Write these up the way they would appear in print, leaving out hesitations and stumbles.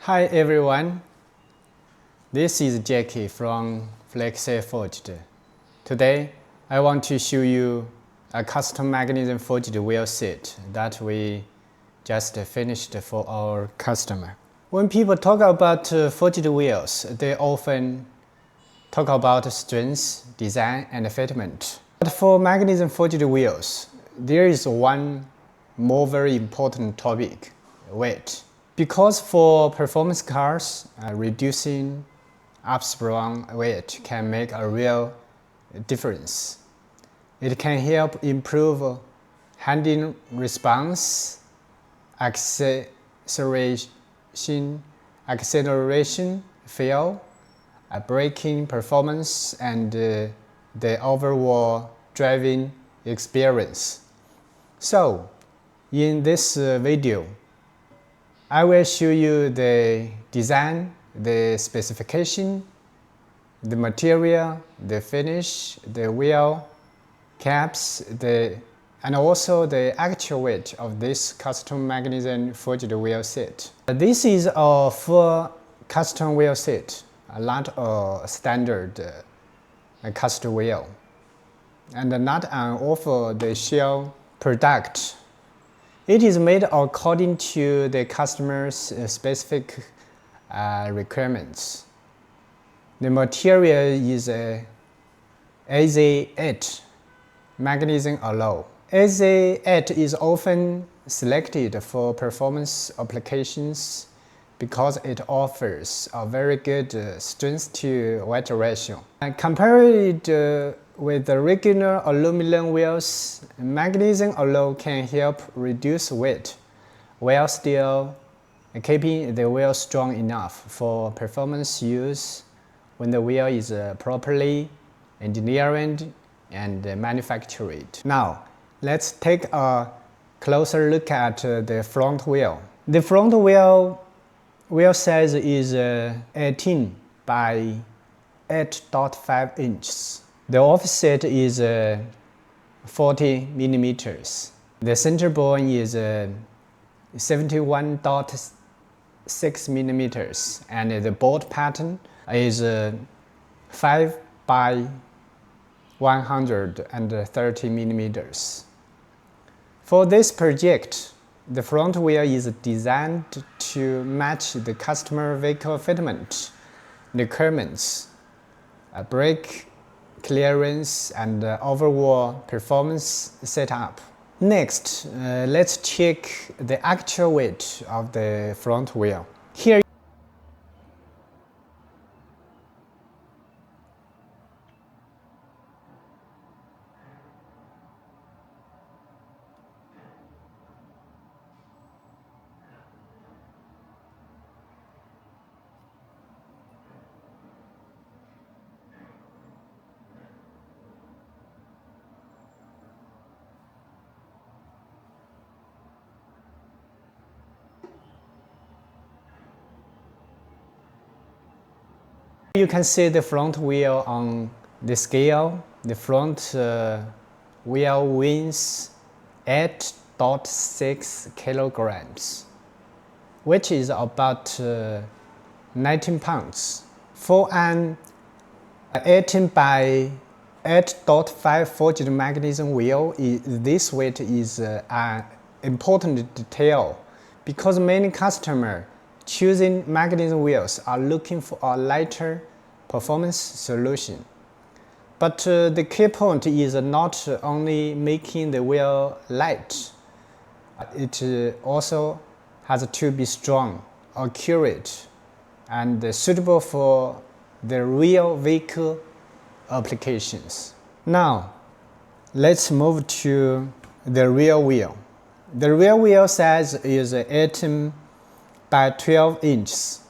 Hi everyone, this is Jackie from FLEXIFORGED. Today I want to show you a custom magnesium forged wheel set that we just finished for our customer. When people talk about forged wheels, they often talk about strength, design, and fitment. But for magnesium forged wheels, there is one more very important topic: weight. Because for performance cars, reducing upsprung weight can make a real difference. It can help improve handling response, acceleration, feel, braking performance, and the overall driving experience. So, in this video, I will show you the design, the specification, the material, the finish, the wheel caps, and also the actual weight of this custom magnesium forged wheel set. This is a full custom wheel set, not a standard cast wheel, and not an off-the-shelf product. It is made according to the customer's specific requirements. The material is AZ8 magnesium alloy. AZ8 is often selected for performance applications because it offers a very good strength to weight ratio. Compared with the regular aluminum wheels, magnesium alloy can help reduce weight while still keeping the wheel strong enough for performance use when the wheel is properly engineered and manufactured. Now, let's take a closer look at the front wheel. The front wheel size is 18 by 8.5 inches. The offset is 40 millimeters. The center bone is 71.6 millimeters, and the bolt pattern is 5 by 130 millimeters. For this project, the front wheel is designed to match the customer vehicle fitment requirements, brake clearance, and overall performance setup. Next, let's check the actual weight of the front wheel. Here you can see the front wheel on the scale. The front wheel weighs 8.6 kilograms, which is about 19 pounds. For an 18 by 8.5 forged magnesium wheel, this weight is an important detail because many customers choosing magnesium wheels are looking for a lighter performance solution. But the key point is not only making the wheel light, it also has to be strong, accurate, and suitable for the real vehicle applications. Now, let's move to the rear wheel. The rear wheel size is 18 by 12 inches,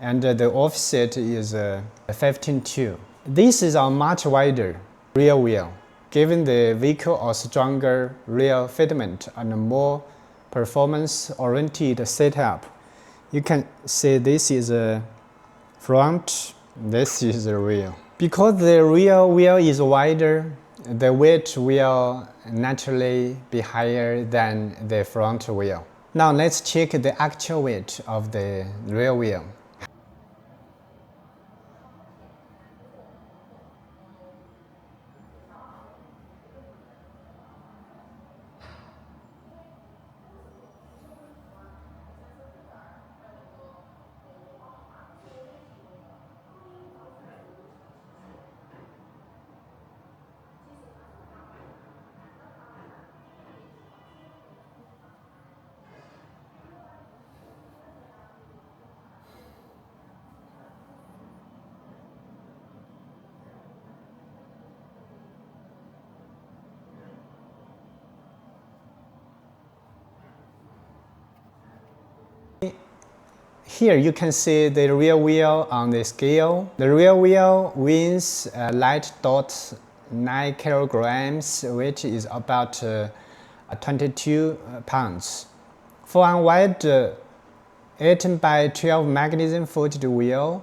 and the offset is 15.2. This is a much wider rear wheel, giving the vehicle a stronger rear fitment and a more performance-oriented setup. You can see this is a front, this is the rear. Because the rear wheel is wider, the weight will naturally be higher than the front wheel. Now let's check the actual weight of the rear wheel. Here you can see the rear wheel on the scale. The rear wheel weighs light 9 kilograms, which is about 22 pounds. For a wide 18 by 12 magnesium forged wheel,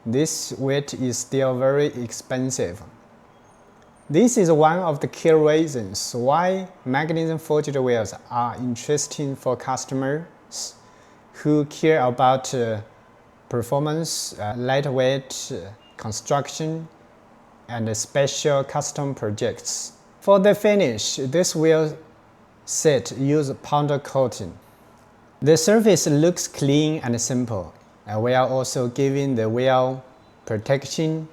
this weight is still very expensive. This is one of the key reasons why magnesium forged wheels are interesting for customers who care about performance, lightweight construction, and special custom projects. For the finish, this wheel set uses powder coating. The surface looks clean and simple, while also giving the wheel protection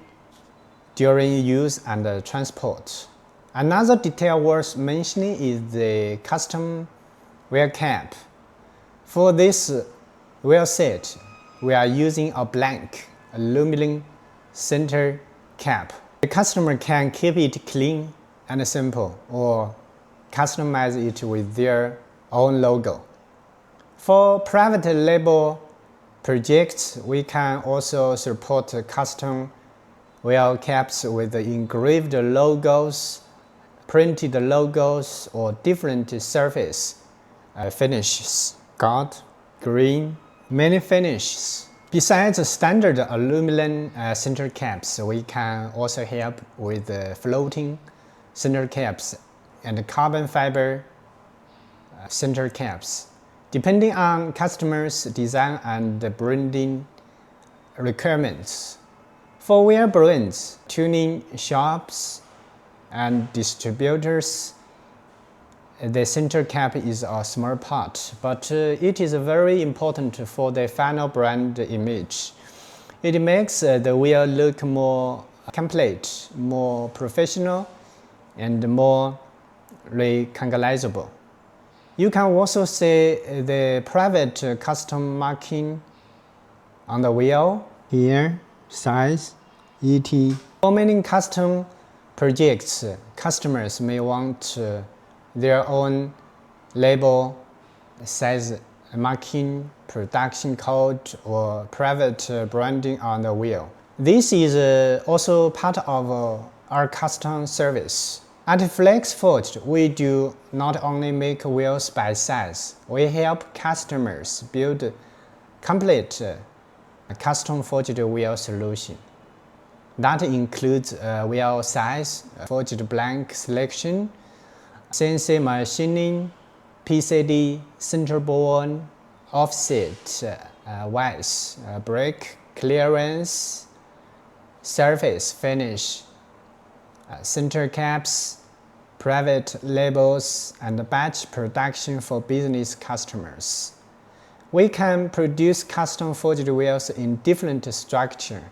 during use and transport. Another detail worth mentioning is the custom wheel cap. For this wheel set, we are using a blank aluminum center cap. The customer can keep it clean and simple or customize it with their own logo. For private label projects, we can also support custom wheel caps with engraved logos, printed logos, or different surface finishes. Gold, green, many finishes. Besides the standard aluminum center caps, we can also help with floating center caps and carbon fiber center caps, depending on customers' design and branding requirements. For wheel brands, tuning shops, and distributors, the center cap is a small part, but it is very important for the final brand image. It makes the wheel look more complete, more professional, and more recognizable. You can also see the private custom marking on the wheel here, size, ET. For many custom projects, customers may want their own label, size marking, production code, or private branding on the wheel. This is also part of our custom service. At FLEXIFORGED, we do not only make wheels by size, we help customers build complete custom forged wheel solution. That includes wheel size, forged blank selection, CNC machining, PCD, center-borne, offset, wise, brake clearance, surface finish, center caps, private labels, and batch production for business customers. We can produce custom forged wheels in different structure,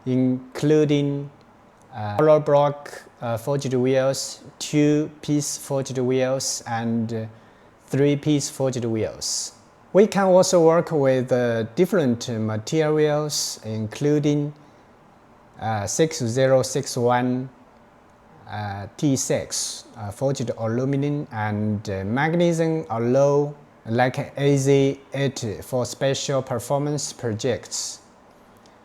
including hollow block forged wheels, 2-piece forged wheels, and 3-piece forged wheels. We can also work with different materials, including 6061 T6 forged aluminum and magnesium alloy like AZ80 for special performance projects.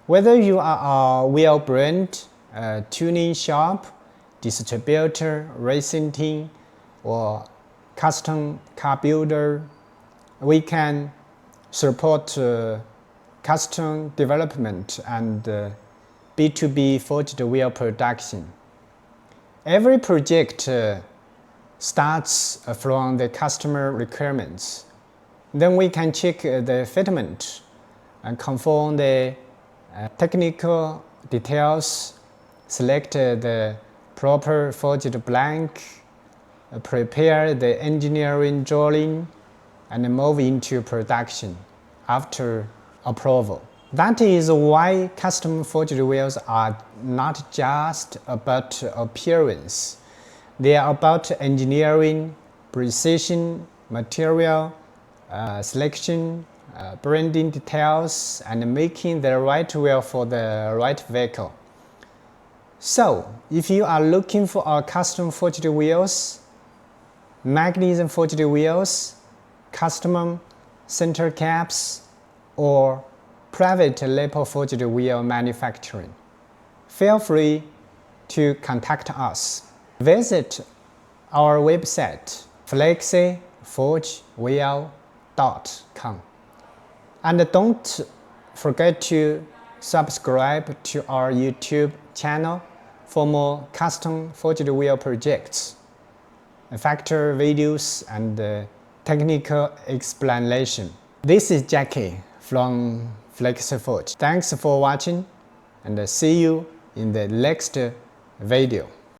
Whether you are a wheel brand, tuning shop, distributor, racing team, or custom car builder, we can support custom development and B2B forged wheel production. Every project starts from the customer requirements. Then we can check the fitment and confirm the technical details, select the proper forged blank, prepare the engineering drawing, and move into production after approval. That is why custom forged wheels are not just about appearance. They are about engineering, precision, material selection, branding details, and making the right wheel for the right vehicle. So, if you are looking for our custom forged wheels, magnesium forged wheels, custom center caps, or private label forged wheel manufacturing, feel free to contact us. Visit our website FLEXIFORGED.com, and don't forget to subscribe to our YouTube channel for more custom forged wheel projects, factory videos, and technical explanation. This is Jackie from FLEXIFORGED. Thanks for watching, and see you in the next video.